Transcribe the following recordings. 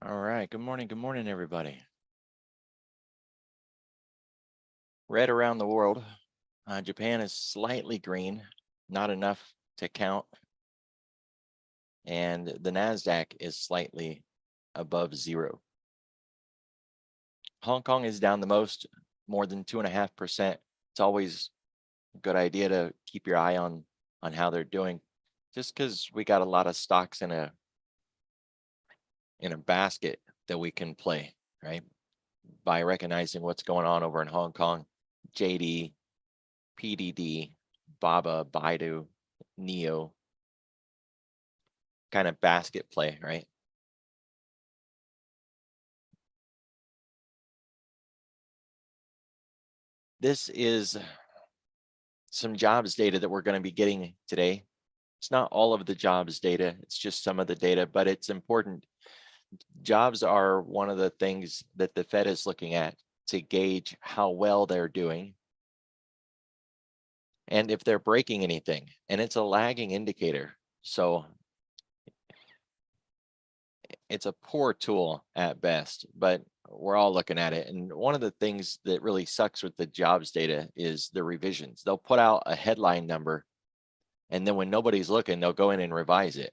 All right. Good morning, everybody. Red around the world. Japan is slightly green, not enough to count. And the NASDAQ is slightly above zero. Hong Kong is down the most, more than 2.5%. It's always a good idea to keep your eye on how they're doing, just because we got a lot of stocks in a basket that we can play, right? By recognizing what's going on over in Hong Kong, JD, PDD, Baba, Baidu, Neo, kind of basket play, right? This is some jobs data that we're going to be getting today. It's not all of the jobs data, it's just some of the data, but it's important. Jobs are one of the things that the Fed is looking at to gauge how well they're doing and if they're breaking anything, and it's a lagging indicator. So it's a poor tool at best, but we're all looking at it. And one of the things that really sucks with the jobs data is the revisions. They'll put out a headline number, and then when nobody's looking, they'll go in and revise it.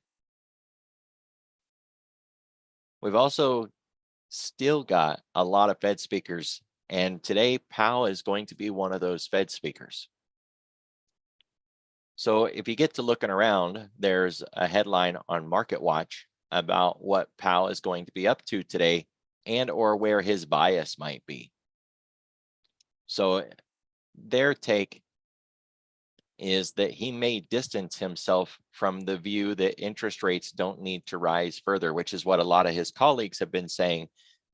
We've also still got a lot of Fed speakers, and today Powell is going to be one of those Fed speakers. So if you get to looking around, there's a headline on Market Watch about what Powell is going to be up to today and or where his bias might be. So their take is that he may distance himself from the view that interest rates don't need to rise further, which is what a lot of his colleagues have been saying.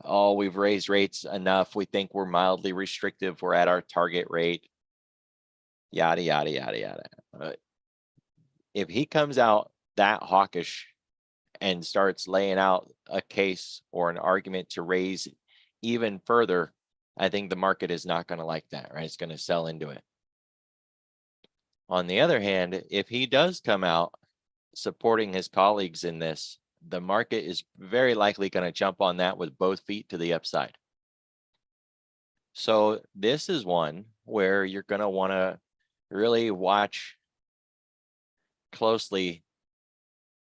Oh, we've raised rates enough. We think we're mildly restrictive. We're at our target rate. Yada, yada, yada, yada. If he comes out that hawkish and starts laying out a case or an argument to raise even further, I think the market is not going to like that, right? It's going to sell into it. On the other hand, if he does come out supporting his colleagues in this, the market is very likely going to jump on that with both feet to the upside. So this is one where you're going to want to really watch closely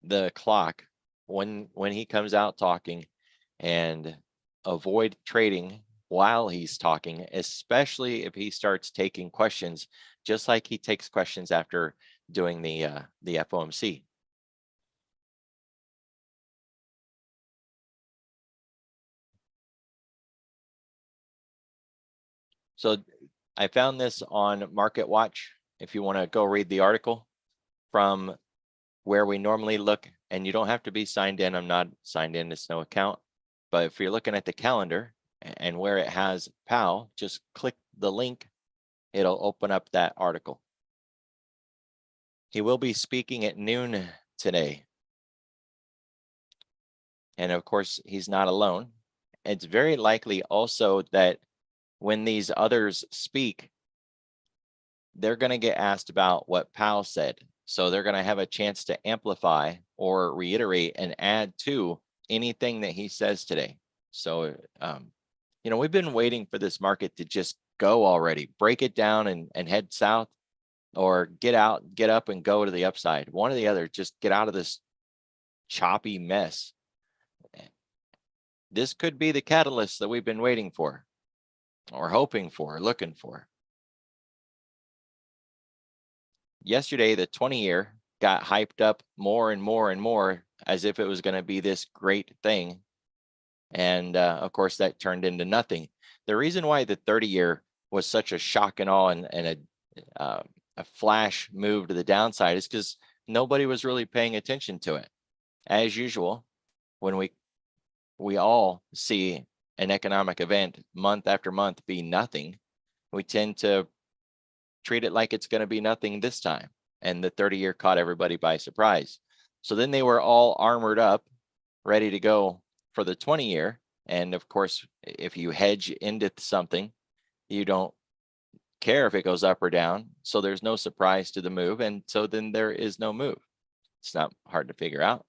the clock when he comes out talking, and avoid trading while he's talking, especially if he starts taking questions, just like he takes questions after doing the FOMC. So I found this on Market Watch. If you want to go read the article from where we normally look, and you don't have to be signed in. I'm not signed in, it's no account. But if you're looking at the calendar and where it has Powell, just click the link. It'll open up that article. He will be speaking at noon today. And of course, he's not alone. It's very likely also that when these others speak, they're going to get asked about what Powell said. So they're going to have a chance to amplify or reiterate and add to anything that he says today. So, we've been waiting for this market to just go already, break it down and head south, or get up and go to the upside. One or the other, just get out of this choppy mess. This could be the catalyst that we've been waiting for, or hoping for, looking for. Yesterday, the 20-year got hyped up more and more and more as if it was going to be this great thing. And of course, that turned into nothing. The reason why the 30-year was such a shock and awe and a flash move to the downside is because nobody was really paying attention to it. As usual, when we all see an economic event month after month be nothing, we tend to treat it like it's going to be nothing this time. And the 30-year caught everybody by surprise. So then they were all armored up, ready to go for the 20-year. And of course, if you hedge into something, you don't care if it goes up or down. So there's no surprise to the move. And so then there is no move. It's not hard to figure out.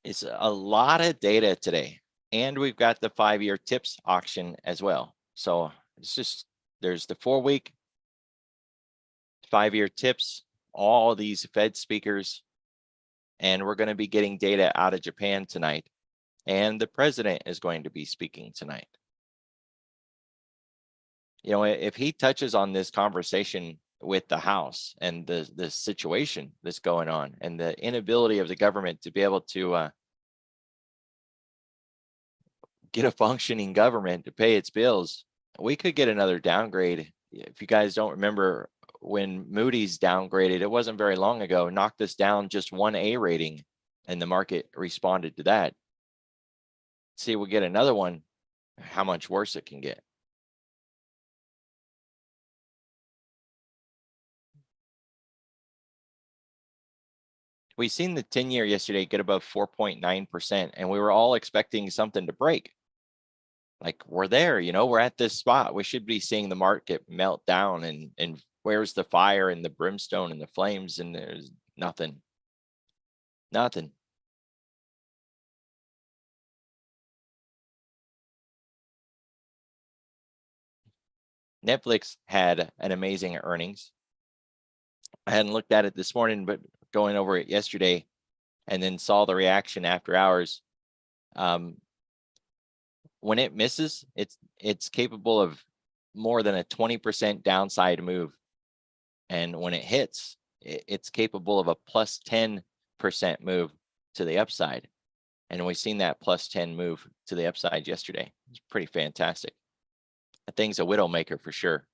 It's a lot of data today. And we've got the 5-year tips auction as well. So it's just, there's the 4-week, 5-year tips, all these Fed speakers, and we're going to be getting data out of Japan tonight. And the president is going to be speaking tonight. You know, if he touches on this conversation with the House and the situation that's going on and the inability of the government to be able to get a functioning government to pay its bills, we could get another downgrade. If you guys don't remember, when Moody's downgraded, it wasn't very long ago, knocked us down just 1 A rating, and the market responded to that. See, we get another one, how much worse it can get. We seen the 10-year yesterday get above 4.9%, and we were all expecting something to break. Like, we're there, you know, we're at this spot. We should be seeing the market melt down, and where's the fire and the brimstone and the flames? And there's nothing. Nothing. Netflix had an amazing earnings. I hadn't looked at it this morning, but going over it yesterday and then saw the reaction after hours. When it misses, it's capable of more than a 20% downside move. And when it hits, it's capable of a plus 10% move to the upside. And we've seen that plus 10 move to the upside yesterday. It's pretty fantastic. That thing's a widow maker for sure.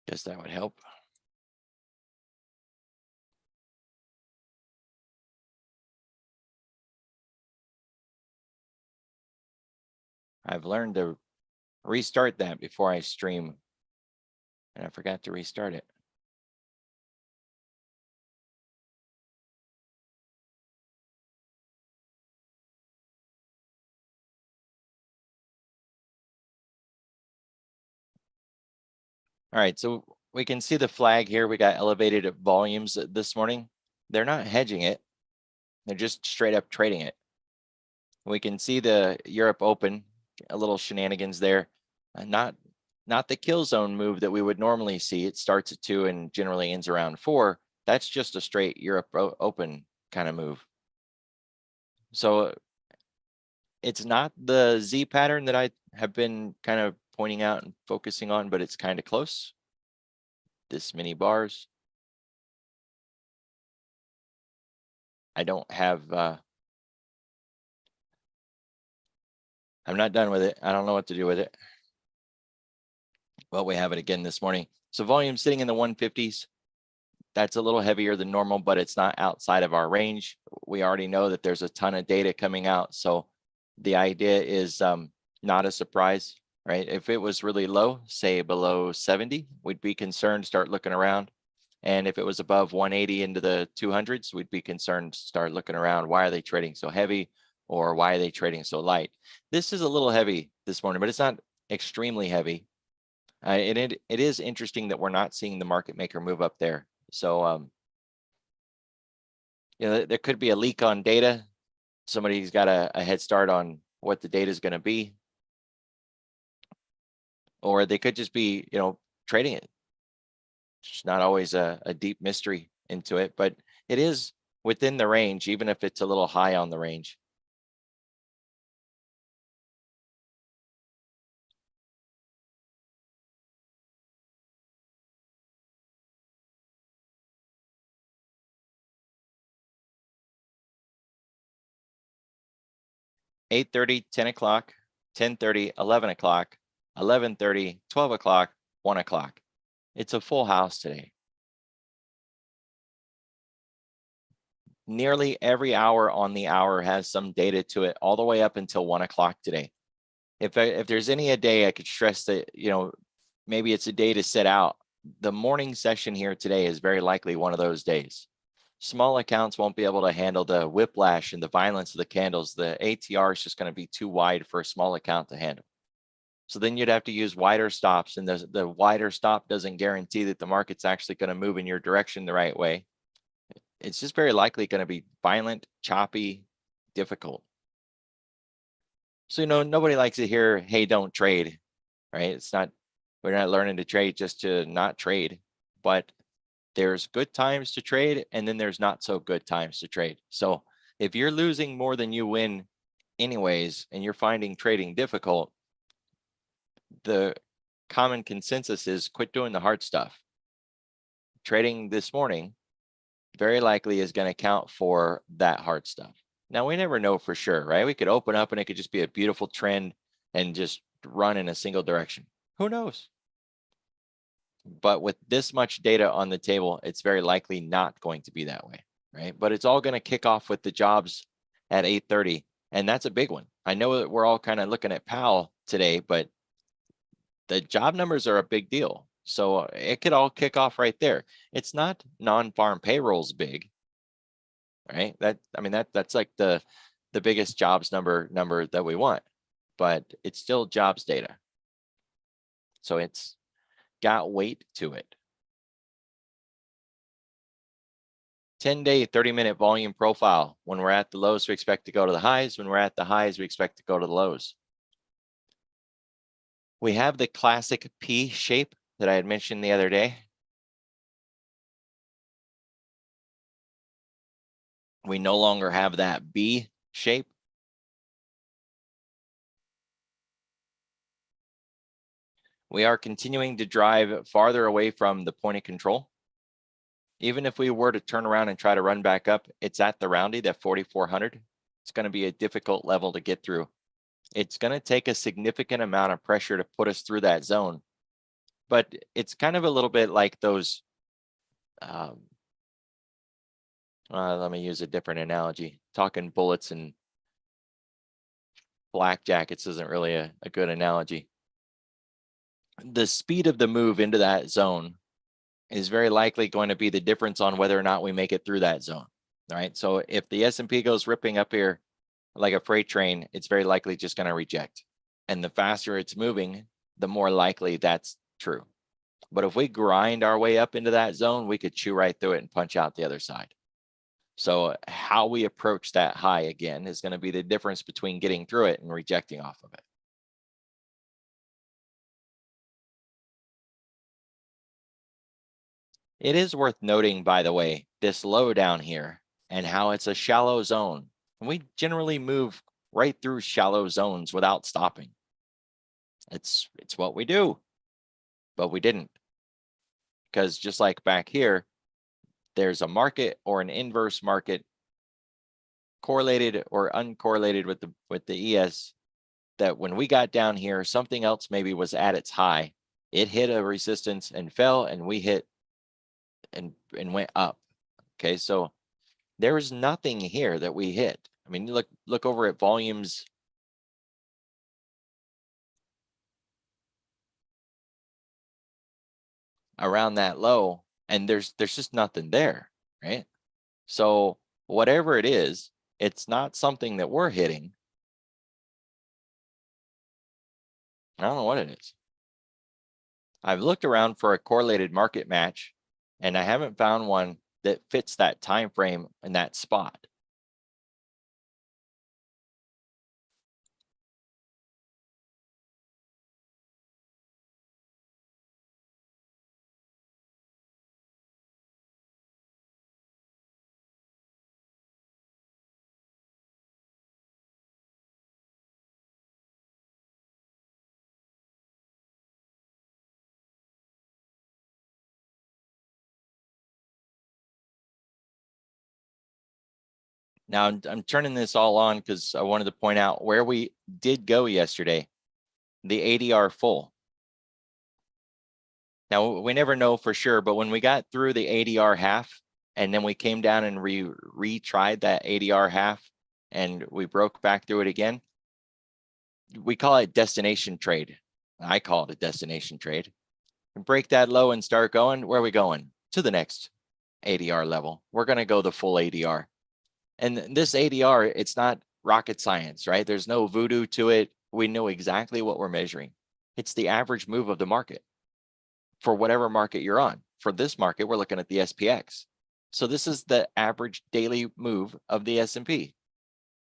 Guess that would help. I've learned to restart that before I stream, and I forgot to restart it. All right, so we can see the flag here. We got elevated volumes this morning. They're not hedging it. They're just straight up trading it. We can see the Europe Open, a little shenanigans there. Not the kill zone move that we would normally see. It starts at 2 and generally ends around 4. That's just a straight Europe Open kind of move. So it's not the Z pattern that I have been kind of pointing out and focusing on, but it's kind of close. This many bars. I don't have, I'm not done with it. I don't know what to do with it. Well, we have it again this morning. So volume sitting in the 150s. That's a little heavier than normal, but it's not outside of our range. We already know that there's a ton of data coming out. So the idea is not a surprise, right? If it was really low, say below 70, we'd be concerned, start looking around. And if it was above 180 into the 200s, we'd be concerned, start looking around. Why are they trading so heavy, or why are they trading so light? This is a little heavy this morning, but it's not extremely heavy. It is interesting that we're not seeing the market maker move up there. So, you know, there could be a leak on data. Somebody's got a head start on what the data is going to be, or they could just be, you know, trading it. It's not always a deep mystery into it, but it is within the range, even if it's a little high on the range. (8:30, 10 o'clock, 10:30, 11 o'clock, 11:30, 12 o'clock, 1 o'clock. It's a full house today. Nearly every hour on the hour has some data to it, all the way up until 1 o'clock today. If there's any a day I could stress that, maybe it's a day to sit out, the morning session here today is very likely one of those days. Small accounts won't be able to handle the whiplash and the violence of the candles. The ATR is just going to be too wide for a small account to handle. So then you'd have to use wider stops, and the wider stop doesn't guarantee that the market's actually going to move in your direction the right way. It's just very likely going to be violent, choppy, difficult. So, nobody likes to hear, hey, don't trade, right? We're not learning to trade just to not trade, but there's good times to trade, and then there's not so good times to trade. So if you're losing more than you win anyways, and you're finding trading difficult, the common consensus is quit doing the hard stuff. Trading this morning very likely is going to count for that hard stuff. Now, we never know for sure, right? We could open up and it could just be a beautiful trend and just run in a single direction. Who knows? But with this much data on the table, it's very likely not going to be that way, right? But it's all going to kick off with the jobs at 8:30, and that's a big one. I know that we're all kind of looking at Powell today, but the job numbers are a big deal. So it could all kick off right there. It's not non-farm payrolls big, right? That's like the biggest jobs number that we want, but it's still jobs data. So it's got weight to it. 10-day, 30-minute volume profile. When we're at the lows, we expect to go to the highs. When we're at the highs, we expect to go to the lows. We have the classic P shape that I had mentioned the other day. We no longer have that B shape. We are continuing to drive farther away from the point of control. Even if we were to turn around and try to run back up, it's at the roundie, that 4,400. It's going to be a difficult level to get through. It's going to take a significant amount of pressure to put us through that zone. But it's kind of a little bit like those, let me use a different analogy. Talking bullets and black jackets isn't really a good analogy. The speed of the move into that zone is very likely going to be the difference on whether or not we make it through that zone. All right. So if the S&P goes ripping up here like a freight train, it's very likely just going to reject. And the faster it's moving, the more likely that's true. But if we grind our way up into that zone, we could chew right through it and punch out the other side. So how we approach that high again is going to be the difference between getting through it and rejecting off of it. It is worth noting, by the way, this low down here and how it's a shallow zone. And we generally move right through shallow zones without stopping. It's what we do, but we didn't. Because just like back here, there's a market or an inverse market correlated or uncorrelated with the ES, that when we got down here, something else maybe was at its high. It hit a resistance and fell, and we hit and went up. Okay, so there was nothing here that we hit. I mean, look over at volumes. Around that low, and there's just nothing there, right? So whatever it is, it's not something that we're hitting. I don't know what it is. I've looked around for a correlated market match, and I haven't found one that fits that time frame in that spot. Now I'm turning this all on because I wanted to point out where we did go yesterday, the ADR full. Now we never know for sure, but when we got through the ADR half, and then we came down and retried that ADR half, and we broke back through it again. We call it destination trade. I call it a destination trade. And break that low and start going. Where are we going? To the next ADR level. We're going to go the full ADR. And this ADR, it's not rocket science, right? There's no voodoo to it. We know exactly what we're measuring. It's the average move of the market for whatever market you're on. For this market, we're looking at the SPX. So this is the average daily move of the S&P.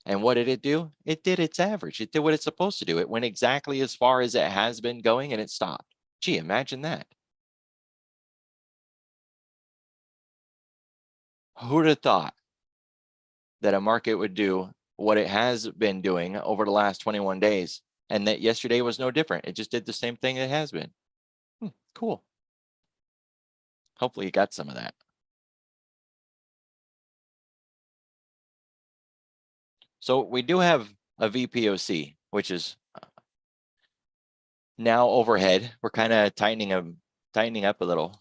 And what did it do? It did its average. It did what it's supposed to do. It went exactly as far as it has been going, and it stopped. Gee, imagine that. Who'd have thought that a market would do what it has been doing over the last 21 days, and that yesterday was no different? It just did the same thing it has been. Cool. Hopefully you got some of that. So we do have a VPOC, which is now overhead. We're kind of tightening up a little.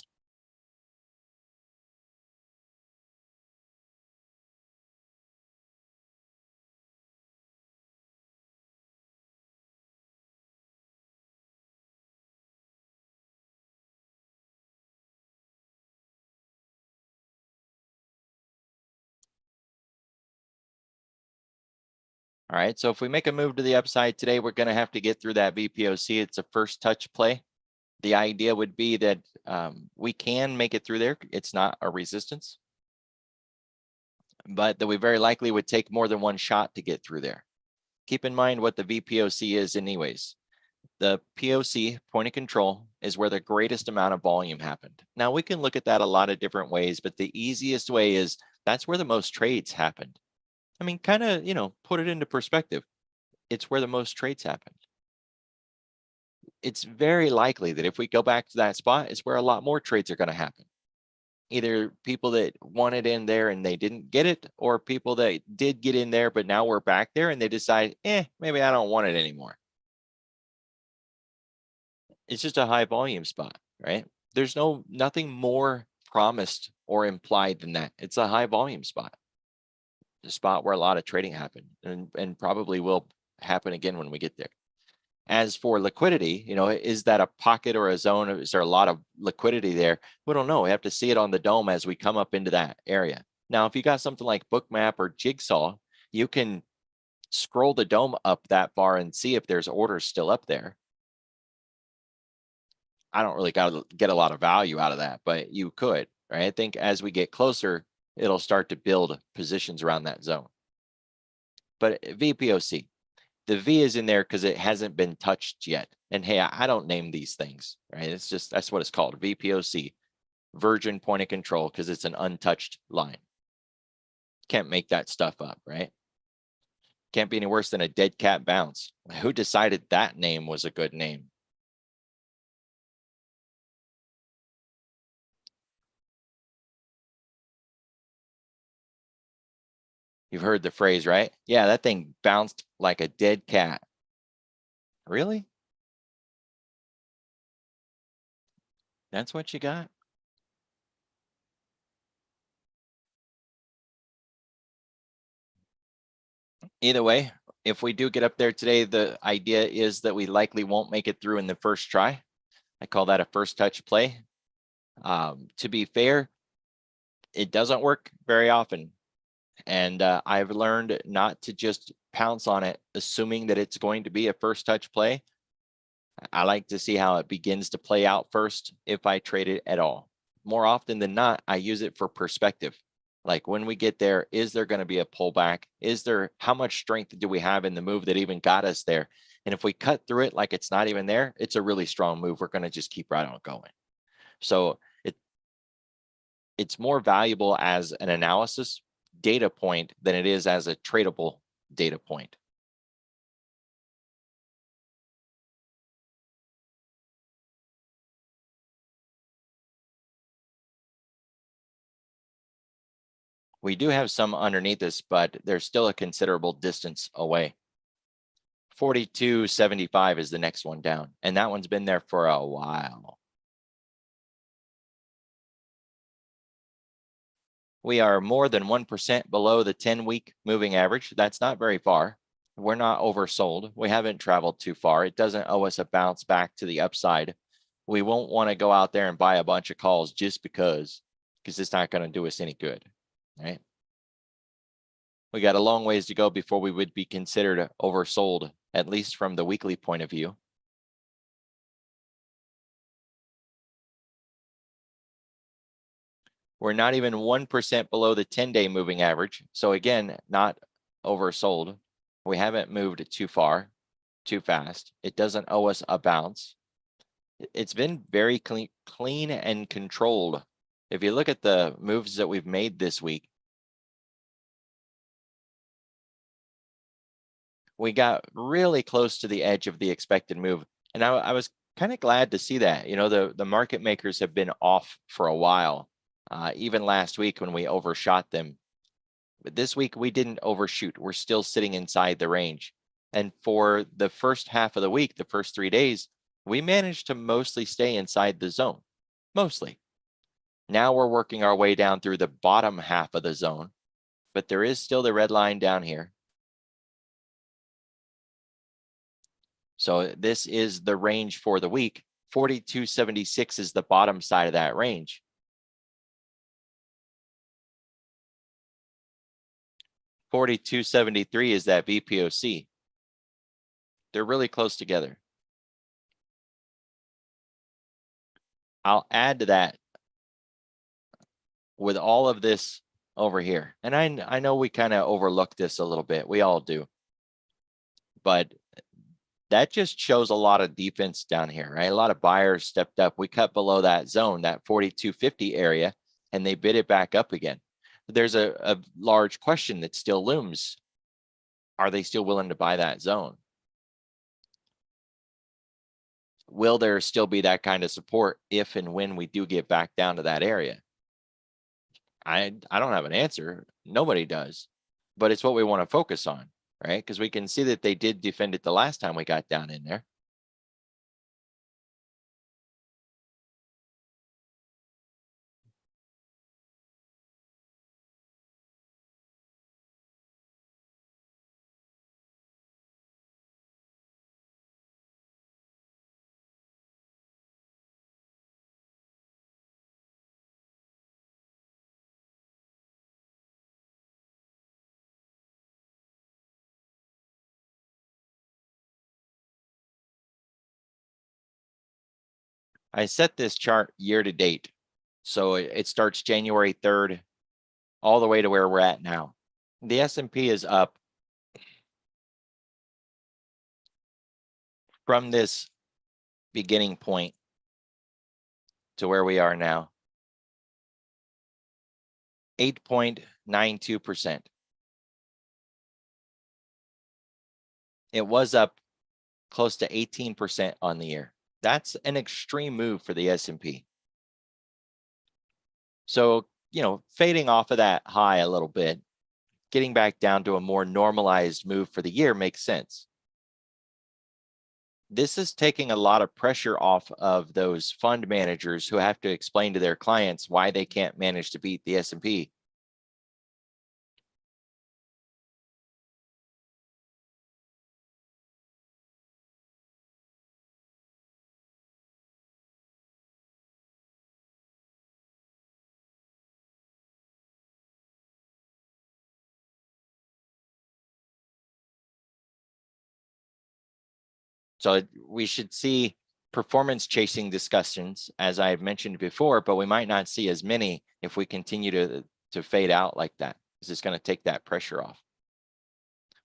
All right, so if we make a move to the upside today, we're going to have to get through that VPOC. It's a first touch play. The idea would be that we can make it through there. It's not a resistance, but that we very likely would take more than one shot to get through there. Keep in mind what the VPOC is anyways. The POC, point of control, is where the greatest amount of volume happened. Now we can look at that a lot of different ways, but the easiest way is that's where the most trades happened. I mean, kind of, put it into perspective. It's where the most trades happened. It's very likely that if we go back to that spot, it's where a lot more trades are going to happen. Either people that wanted in there and they didn't get it, or people that did get in there, but now we're back there and they decide, maybe I don't want it anymore. It's just a high volume spot, right? There's nothing more promised or implied than that. It's a high volume spot. The spot where a lot of trading happened and probably will happen again when we get there. As for liquidity, is that a pocket or a zone? Is there a lot of liquidity there? We don't know. We have to see it on the dome as we come up into that area. Now, if you got something like Bookmap or Jigsaw, you can scroll the dome up that far and see if there's orders still up there. I don't really get a lot of value out of that, but you could, right? I think as we get closer, it'll start to build positions around that zone. But VPOC, the V is in there because it hasn't been touched yet. And hey, I don't name these things, right? It's just, that's what it's called, VPOC, virgin point of control, because it's an untouched line. Can't make that stuff up, right? Can't be any worse than a dead cat bounce. Who decided that name was a good name? You've heard the phrase, right? Yeah, that thing bounced like a dead cat. Really? That's what you got? Either way, if we do get up there today, the idea is that we likely won't make it through in the first try. I call that a first touch play. To be fair, it doesn't work very often. And I've learned not to just pounce on it, assuming that it's going to be a first touch play. I like to see how it begins to play out first if I trade it at all. More often than not, I use it for perspective. Like when we get there, is there going to be a pullback? How much strength do we have in the move that even got us there? And if we cut through it like it's not even there, it's a really strong move. We're going to just keep right on going. So it's more valuable as an analysis data point than it is as a tradable data point. We do have some underneath us, but there's still a considerable distance away. 42.75 is the next one down, and that one's been there for a while. We are more than 1% below the 10-week moving average. That's not very far. We're not oversold. We haven't traveled too far. It doesn't owe us a bounce back to the upside. We won't want to go out there and buy a bunch of calls just because it's not going to do us any good, right? We got a long ways to go before we would be considered oversold, at least from the weekly point of view. We're not even 1% below the 10-day moving average. So again, not oversold. We haven't moved too far, too fast. It doesn't owe us a bounce. It's been very clean and controlled. If you look at the moves that we've made this week, we got really close to the edge of the expected move. And I was kind of glad to see that. You know, the market makers have been off for a while. Even last week when we overshot them. But this week we didn't overshoot. We're still sitting inside the range. And for the first half of the week, the first 3 days, we managed to mostly stay inside the zone. Mostly. Now we're working our way down through the bottom half of the zone. But there is still the red line down here. So this is the range for the week. 42.76 is the bottom side of that range. 42.73 is that VPOC. They're really close together. I'll add to that with all of this over here. And I know we kind of overlook this a little bit. We all do. But that just shows a lot of defense down here, right? A lot of buyers stepped up. We cut below that zone, that 42.50 area, and they bid it back up again. There's a large question that still looms. Are they still willing to buy that zone? Will there still be that kind of support if and when we do get back down to that area? I don't have an answer. Nobody does. But it's what we want to focus on, right? Because we can see that they did defend it the last time we got down in there. I set this chart year to date. So it starts January 3rd all the way to where we're at now. The S&P is up from this beginning point to where we are now. 8.92%. It was up close to 18% on the year. That's an extreme move for the S&P. So, you know, fading off of that high a little bit, getting back down to a more normalized move for the year makes sense. This is taking a lot of pressure off of those fund managers who have to explain to their clients why they can't manage to beat the S&P. So we should see performance chasing discussions, as I've mentioned before, but we might not see as many if we continue to fade out like that. It's just going to take that pressure off.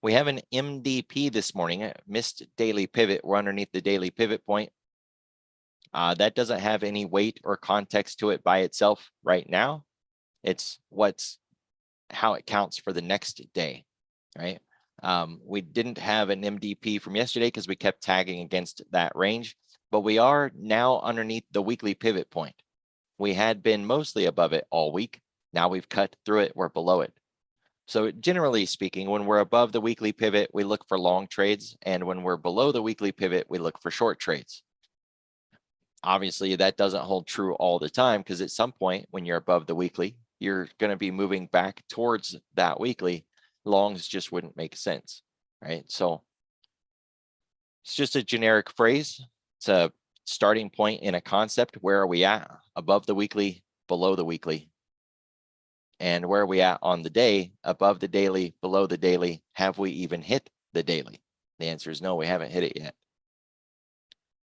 We have an MDP this morning, missed daily pivot. We're underneath the daily pivot point. That doesn't have any weight or context to it by itself right now. It's how it counts for the next day, right? We didn't have an MDP from yesterday because we kept tagging against that range, but we are now underneath the weekly pivot point. We had been mostly above it all week. Now we've cut through it, we're below it. So generally speaking, when we're above the weekly pivot, we look for long trades. And when we're below the weekly pivot, we look for short trades. Obviously, that doesn't hold true all the time because at some point when you're above the weekly, you're going to be moving back towards that weekly. Longs just wouldn't make sense, right? So it's just a generic phrase. It's a starting point in a concept. Where are we at? Above the weekly, below the weekly. And where are we at on the day? Above the daily, below the daily. Have we even hit the daily? The answer is no, we haven't hit it yet.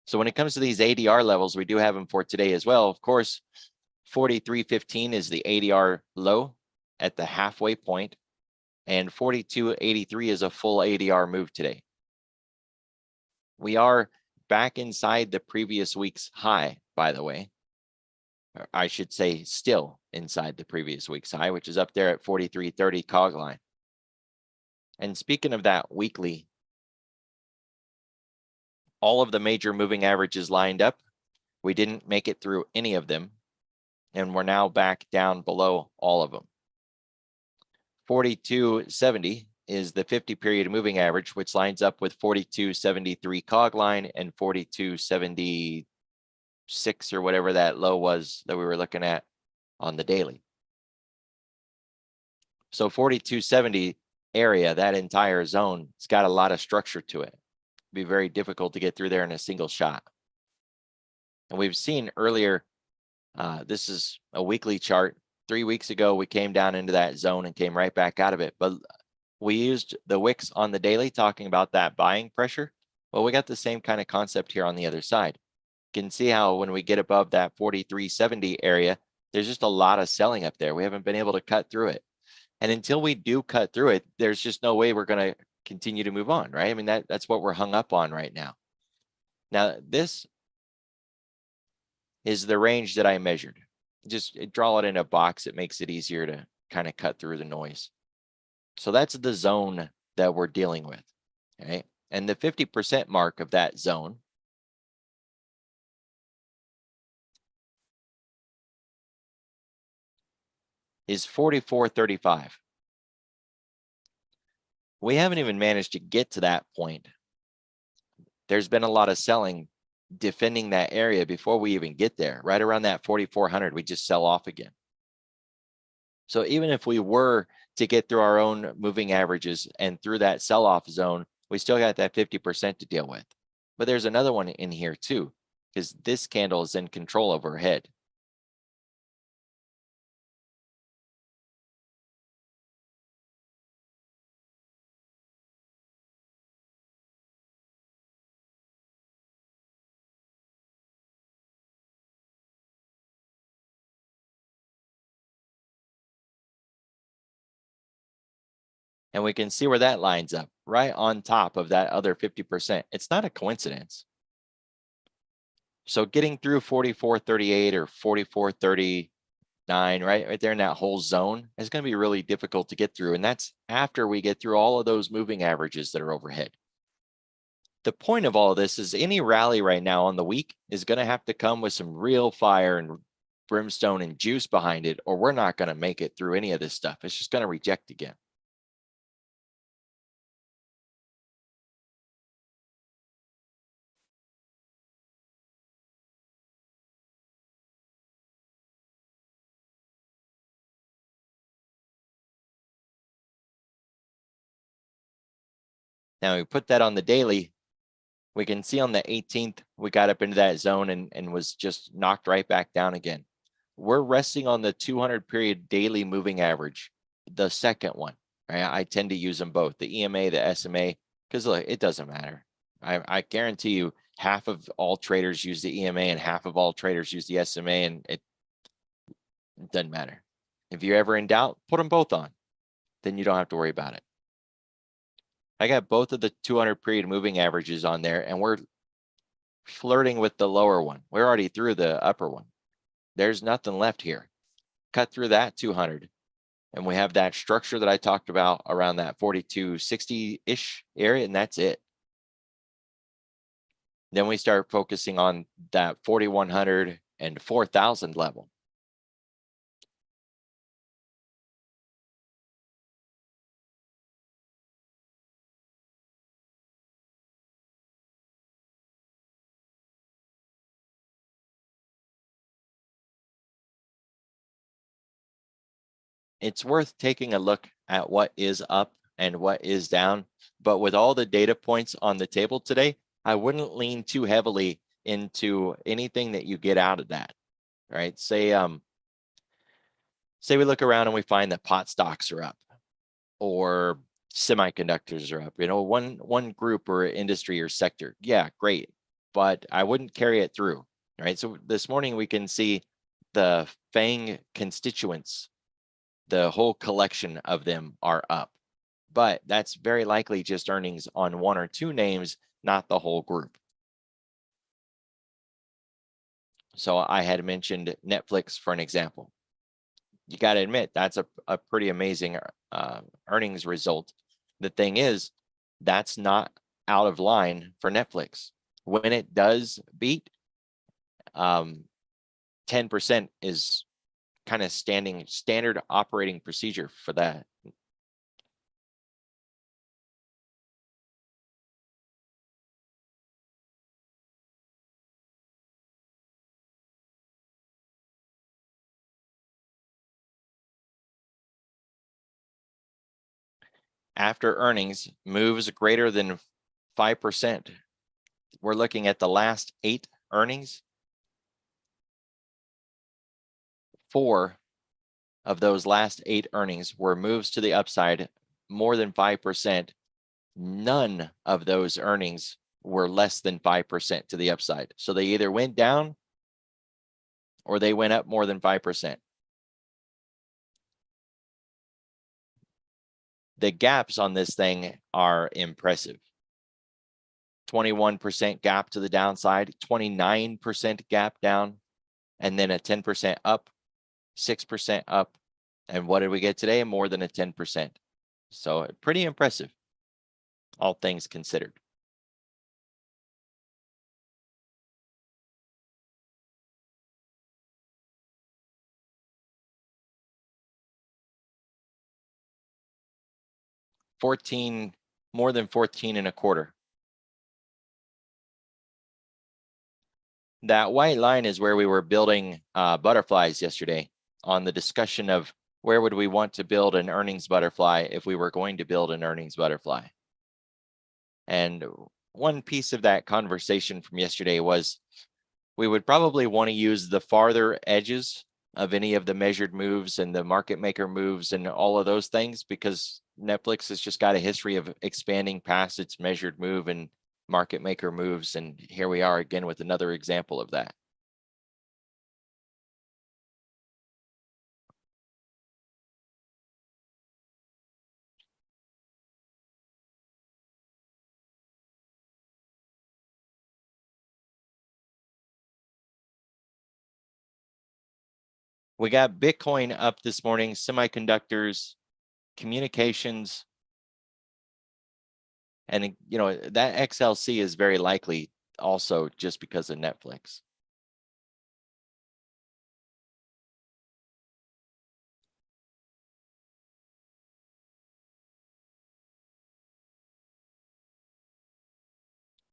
So when it comes to these ADR levels, we do have them for today as well. Of course, 43.15 is the ADR low at the halfway point, and 42.83 is a full ADR move today. We are back inside the previous week's high, by the way. Or I should say still inside the previous week's high, which is up there at 43.30 cog line. And speaking of that weekly, all of the major moving averages lined up. We didn't make it through any of them, and we're now back down below all of them. 42.70 is the 50-period moving average, which lines up with 42.73 cog line and 42.76 or whatever that low was that we were looking at on the daily. So 42.70 area, that entire zone, it's got a lot of structure to it. It'd be very difficult to get through there in a single shot. And we've seen earlier, this is a weekly chart. 3 weeks ago, we came down into that zone and came right back out of it. But we used the wicks on the daily talking about that buying pressure. Well, we got the same kind of concept here on the other side. You can see how when we get above that 43.70 area, there's just a lot of selling up there. We haven't been able to cut through it. And until we do cut through it, there's just no way we're going to continue to move on, right? I mean, that's what we're hung up on right now. Now, this is the range that I measured. Just draw it in a box. It makes it easier to kind of cut through the noise. So that's the zone that we're dealing with, okay? And the 50% mark of that zone is 44.35. We haven't even managed to get to that point. There's been a lot of selling defending that area before we even get there. Right around that 4,400, we just sell off again. So even if we were to get through our own moving averages and through that sell-off zone, we still got that 50% to deal with. But there's another one in here too, because this candle is in control overhead. And we can see where that lines up, right on top of that other 50%. It's not a coincidence. So getting through 44.38 or 44.39, right there in that whole zone is going to be really difficult to get through. And that's after we get through all of those moving averages that are overhead. The point of all of this is any rally right now on the week is going to have to come with some real fire and brimstone and juice behind it, or we're not going to make it through any of this stuff. It's just going to reject again. Now we put that on the daily. We can see on the 18th, we got up into that zone and was just knocked right back down again. We're resting on the 200-period daily moving average, the second one. Right? I tend to use them both, the EMA, the SMA, because look, it doesn't matter. I guarantee you half of all traders use the EMA and half of all traders use the SMA, and it doesn't matter. If you're ever in doubt, put them both on. Then you don't have to worry about it. I got both of the 200-period moving averages on there, and we're flirting with the lower one. We're already through the upper one. There's nothing left here. Cut through that 200, and we have that structure that I talked about around that 4260-ish area, and that's it. Then we start focusing on that 4100 and 4000 level. it's worth taking a look at what is up and what is down. But with all the data points on the table today, I wouldn't lean too heavily into anything that you get out of that, right? Say we look around and we find that pot stocks are up or semiconductors are up, one group or industry or sector. Yeah, great. But I wouldn't carry it through, right? So this morning we can see the FANG constituents, the whole collection of them are up, but that's very likely just earnings on one or two names, not the whole group. So I had mentioned Netflix for an example. You got to admit, that's a pretty amazing earnings result. The thing is, that's not out of line for Netflix. When it does beat, 10% is kind of standard operating procedure for that. After earnings, moves greater than 5%. We're looking at the last 8 earnings. 4 of those last 8 earnings were moves to the upside more than 5%. None of those earnings were less than 5% to the upside. So they either went down or they went up more than 5%. The gaps on this thing are impressive. 21% gap to the downside, 29% gap down, and then a 10% up, 6% up. And what did we get today? More than a 10%. So pretty impressive, all things considered. More than 14 and a quarter. That white line is where we were building butterflies yesterday on the discussion of where would we want to build an earnings butterfly if we were going to build an earnings butterfly. And one piece of that conversation from yesterday was we would probably want to use the farther edges of any of the measured moves and the market maker moves and all of those things, because Netflix has just got a history of expanding past its measured move and market maker moves. And here we are again with another example of that. We got Bitcoin up this morning, semiconductors, communications, and that XLC is very likely also just because of Netflix.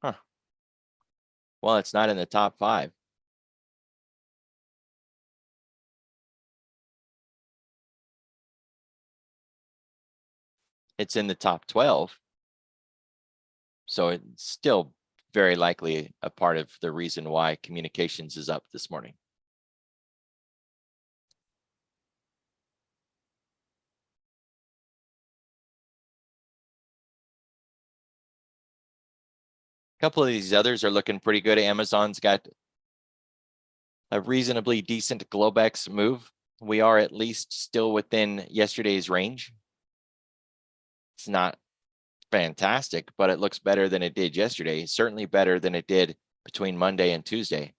Huh. Well, it's not in the top 5. It's in the top 12. So it's still very likely a part of the reason why communications is up this morning. A couple of these others are looking pretty good. Amazon's got a reasonably decent Globex move. We are at least still within yesterday's range. It's not fantastic, but it looks better than it did yesterday. Certainly better than it did between Monday and Tuesday.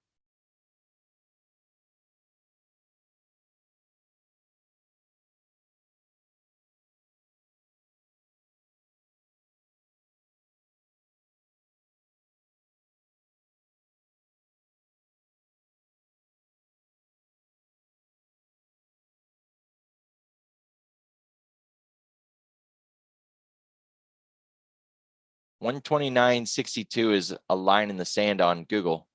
$129.62 is a line in the sand on Google.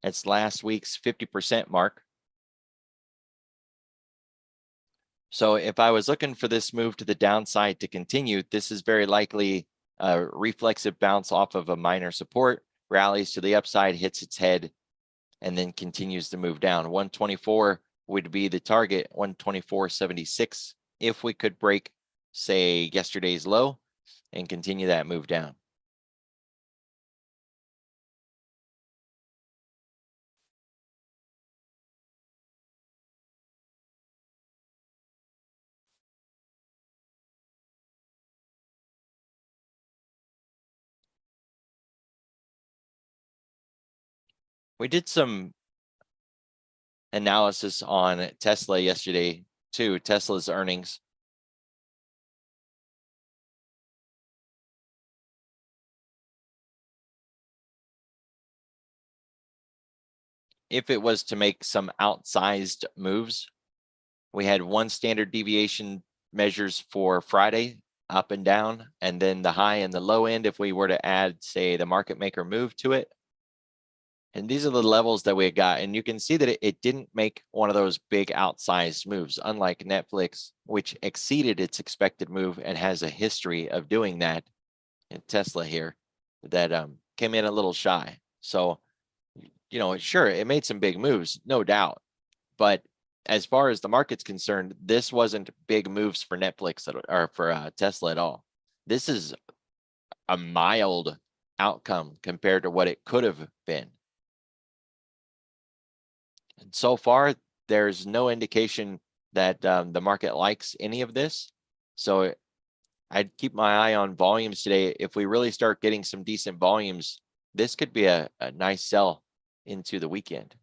It's last week's 50% mark. So if I was looking for this move to the downside to continue, this is very likely a reflexive bounce off of a minor support, rallies to the upside, hits its head, and then continues to move down. 124 would be the target, 124.76. If we could break, say, yesterday's low and continue that move down. We did some analysis on Tesla yesterday too, Tesla's earnings. If it was to make some outsized moves, we had one standard deviation measures for Friday, up and down, and then the high and the low end if we were to add, say, the market maker move to it. And these are the levels that we got. And you can see that it didn't make one of those big outsized moves, unlike Netflix, which exceeded its expected move and has a history of doing that. And Tesla here that came in a little shy. So, you know, sure, it made some big moves, no doubt. But as far as the market's concerned, this wasn't big moves for Netflix or for Tesla at all. This is a mild outcome compared to what it could have been. And so far, there's no indication that the market likes any of this. So I'd keep my eye on volumes today. If we really start getting some decent volumes, this could be a nice sell into the weekend.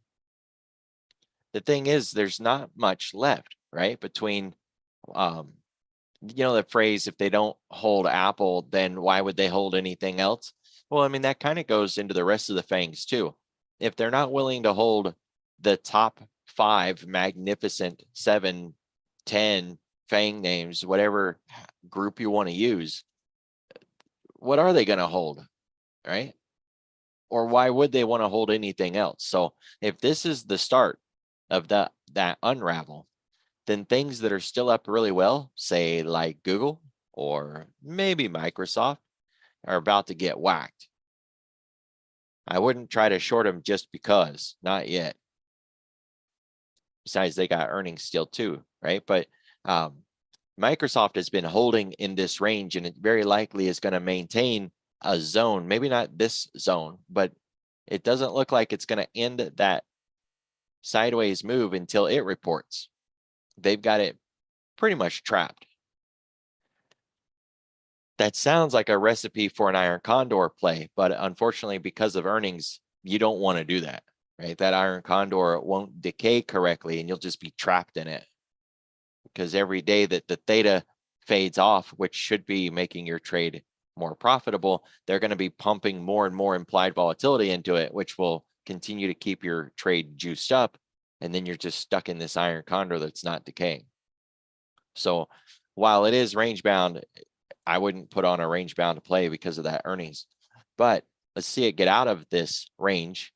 The thing is, there's not much left, right? Between, you know, the phrase, if they don't hold Apple, then why would they hold anything else? Well, I mean, that kind of goes into the rest of the fangs too. If they're not willing to hold the top 5 magnificent 7, 10 fang names, whatever group you want to use, what are they going to hold, right? Or why would they want to hold anything else? So if this is the start of that unravel, then things that are still up really well, say like Google or maybe Microsoft, are about to get whacked. I wouldn't try to short them just because, not yet. Besides, they got earnings still too, right? But Microsoft has been holding in this range, and it very likely is going to maintain a zone, maybe not this zone, but it doesn't look like it's going to end that sideways move until it reports. They've got it pretty much trapped. That sounds like a recipe for an iron condor play, but unfortunately, because of earnings, you don't want to do that, right? That iron condor won't decay correctly, and you'll just be trapped in it. Because every day that the theta fades off, which should be making your trade more profitable, they're going to be pumping more and more implied volatility into it, which will continue to keep your trade juiced up. And then you're just stuck in this iron condor that's not decaying. So while it is range bound, I wouldn't put on a range bound play because of that earnings. But let's see it get out of this range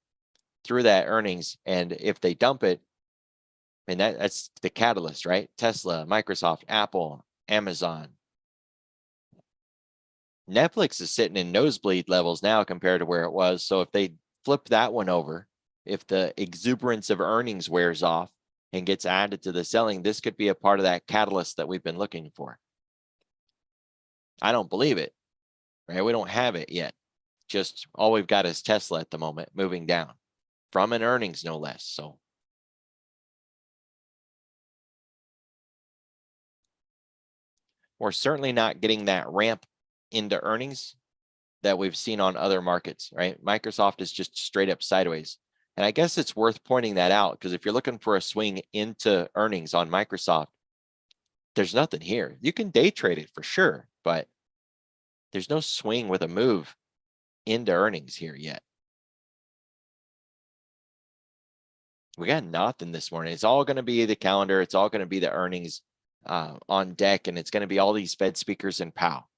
through that earnings. And if they dump it, and that's the catalyst, right? Tesla, Microsoft, Apple, Amazon. Netflix is sitting in nosebleed levels now compared to where it was. So if they flip that one over, if the exuberance of earnings wears off and gets added to the selling, this could be a part of that catalyst that we've been looking for. I don't believe it, right? We don't have it yet. Just all we've got is Tesla at the moment moving down from an earnings, no less. So we're certainly not getting that ramp into earnings that we've seen on other markets, right? Microsoft is just straight up sideways. And I guess it's worth pointing that out because if you're looking for a swing into earnings on Microsoft, there's nothing here. You can day trade it for sure, but there's no swing with a move into earnings here yet. We got nothing this morning. It's all going to be the calendar. It's all going to be the earnings on deck, and it's going to be all these Fed speakers and Powell.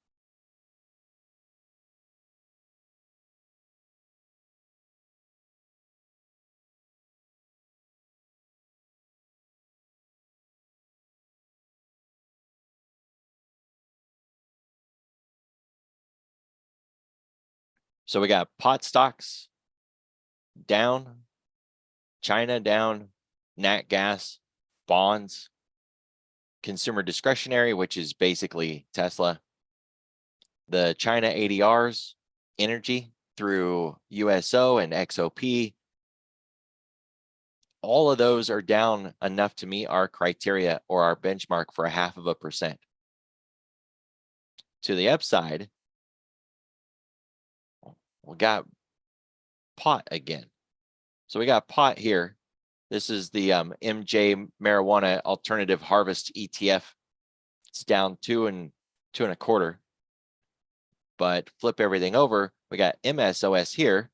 So we got pot stocks down, China down, nat gas, bonds, consumer discretionary, which is basically Tesla, the China ADRs, energy through USO and XOP. All of those are down enough to meet our criteria or our benchmark for 0.5%. To the upside, we got pot again. So we got pot here. This is the MJ Marijuana Alternative Harvest ETF. It's down 2.25. But flip everything over, we got MSOS here.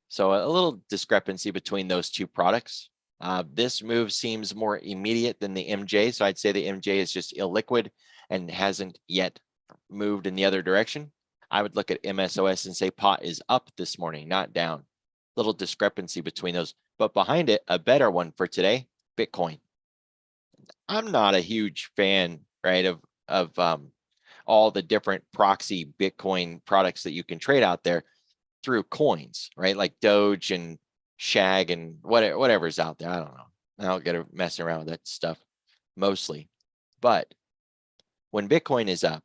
So a little discrepancy between those two products. This move seems more immediate than the MJ. So I'd say the MJ is just illiquid and hasn't yet moved in the other direction. I would look at MSOS and say pot is up this morning, not down. Little discrepancy between those, but behind it, a better one for today, Bitcoin. I'm not a huge fan, right, of all the different proxy Bitcoin products that you can trade out there through coins, right? Like Doge and Shag and whatever's out there. I don't know. I don't get to mess around with that stuff mostly. But when Bitcoin is up,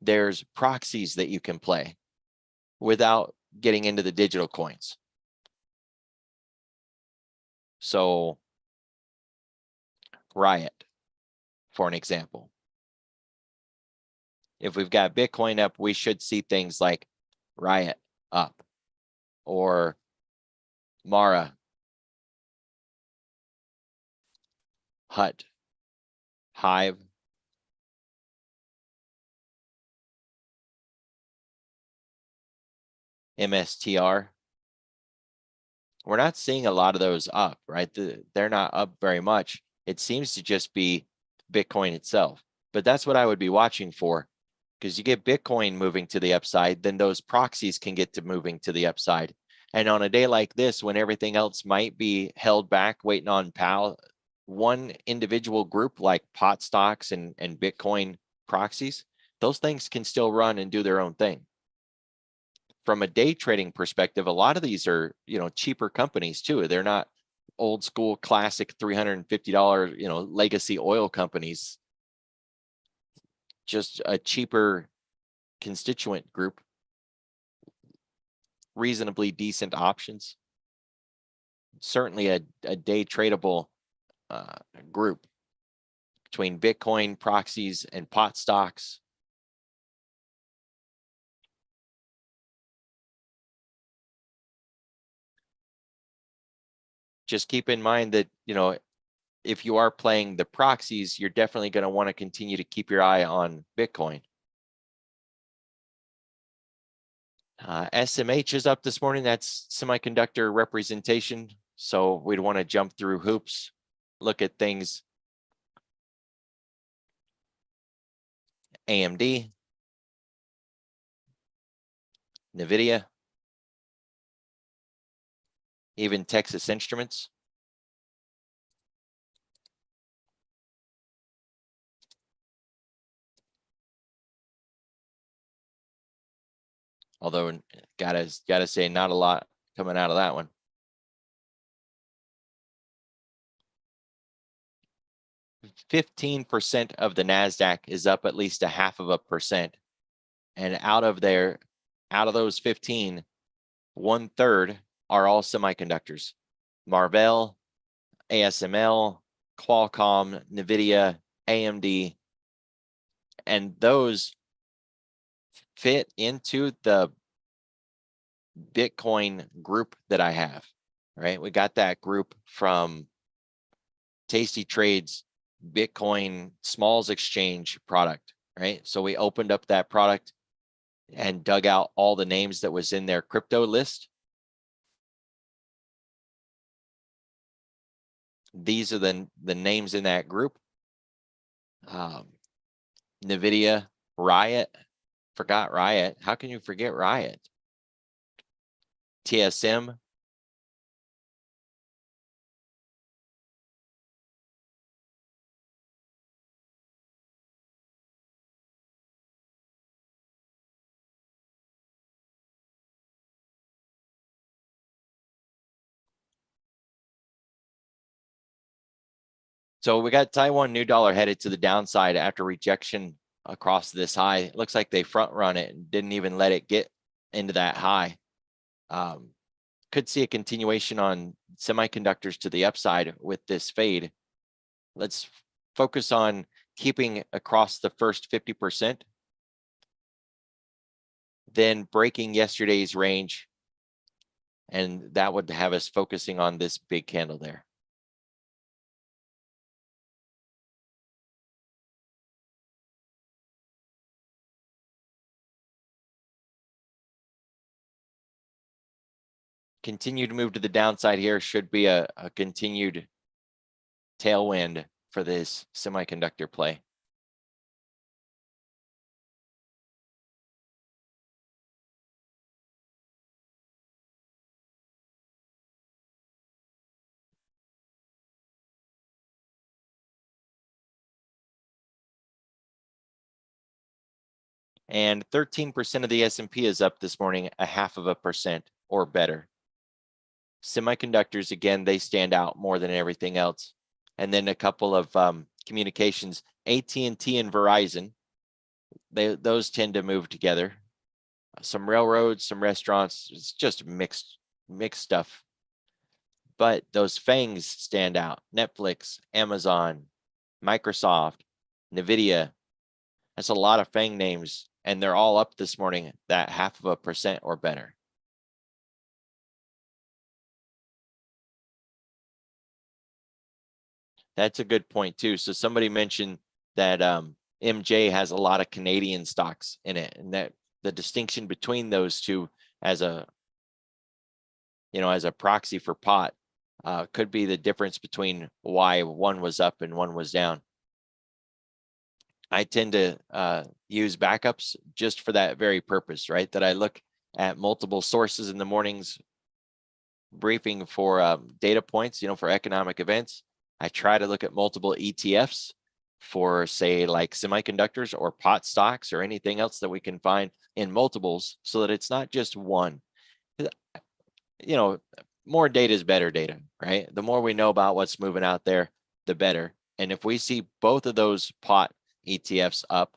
there's proxies that you can play without getting into the digital coins. So Riot, for an example. If we've got Bitcoin up, we should see things like Riot up or Mara, Hut, Hive, MSTR. We're not seeing a lot of those up, right? They're not up very much. It seems to just be Bitcoin itself. But that's what I would be watching for, because you get Bitcoin moving to the upside, then those proxies can get to moving to the upside. And on a day like this, when everything else might be held back, waiting on Powell, one individual group like pot stocks and Bitcoin proxies, those things can still run and do their own thing. From a day trading perspective, a lot of these are, cheaper companies too. They're not old school classic $350, legacy oil companies. Just a cheaper constituent group, reasonably decent options. Certainly a day tradable group between Bitcoin proxies and pot stocks. Just keep in mind that, if you are playing the proxies, you're definitely going to want to continue to keep your eye on Bitcoin. SMH is up this morning. That's semiconductor representation. So we'd want to jump through hoops, look at things. AMD, NVIDIA, even Texas Instruments. Although gotta say, not a lot coming out of that one. %15 of the NASDAQ is up at least 0.5%. And out of those 15, 1/3 are all semiconductors. Marvell, ASML, Qualcomm, NVIDIA, AMD, and those fit into the Bitcoin group that I have, right? We got that group from Tasty Trades Bitcoin Smalls Exchange product, right? So we opened up that product and dug out all the names that was in their crypto list. These are the names in that group. NVIDIA, Riot, forgot Riot. How can you forget Riot? TSM, So we got Taiwan new dollar headed to the downside after rejection across this high. It looks like they front run it and didn't even let it get into that high. Could see a continuation on semiconductors to the upside with this fade. Let's focus on keeping across the first 50%, then breaking yesterday's range. And that would have us focusing on this big candle there. Continue to move to the downside here should be a continued tailwind for this semiconductor play. And 13% of the S&P is up this morning, 0.5% or better. Semiconductors, again, they stand out more than everything else. And then a couple of communications, AT&T and Verizon, those tend to move together. Some railroads, some restaurants, it's just mixed stuff. But those FANGs stand out. Netflix, Amazon, Microsoft, NVIDIA. That's a lot of FANG names, and they're all up this morning, that 0.5% or better. That's a good point too. So somebody mentioned that MJ has a lot of Canadian stocks in it, and that the distinction between those two as a proxy for pot could be the difference between why one was up and one was down. I tend to use backups just for that very purpose, right? That I look at multiple sources in the morning's briefing for data points, for economic events. I try to look at multiple ETFs for, say, like semiconductors or pot stocks or anything else that we can find in multiples, so that it's not just one. More data is better data, right? The more we know about what's moving out there, the better. And if we see both of those pot ETFs up,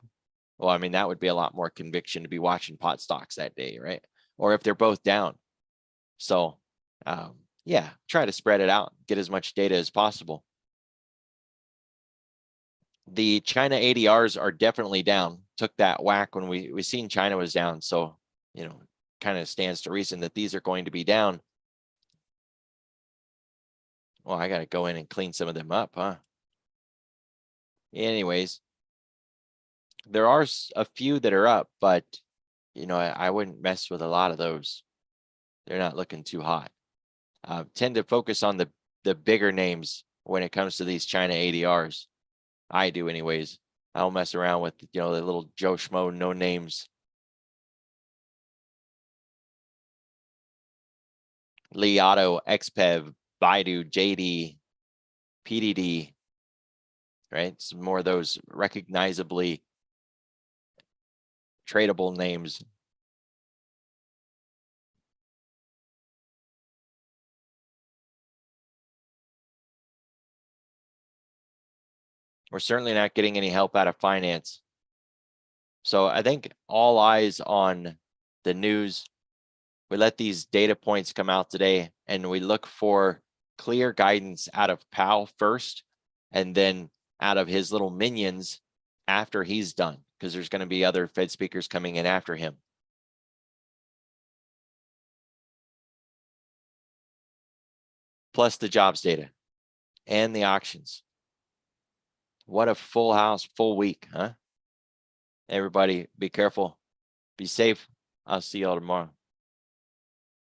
well, I mean, that would be a lot more conviction to be watching pot stocks that day, right? Or if they're both down. So, yeah, try to spread it out, get as much data as possible. The China ADRs are definitely down. Took that whack when we seen China was down. So, kind of stands to reason that these are going to be down. Well, I got to go in and clean some of them up, huh? Anyways, there are a few that are up, but, I wouldn't mess with a lot of those. They're not looking too hot. Tend to focus on the bigger names when it comes to these China ADRs. I do anyways. I don't mess around with, the little Joe Schmo, no names. Li Auto, XPEV, Baidu, JD, PDD, right? Some more of those recognizably tradable names. We're certainly not getting any help out of finance. So I think all eyes on the news. We let these data points come out today, and we look for clear guidance out of Powell first, and then out of his little minions after he's done, because there's going to be other Fed speakers coming in after him. Plus the jobs data and the auctions. What a full house, full week, huh? Everybody be careful, be safe. I'll see y'all tomorrow.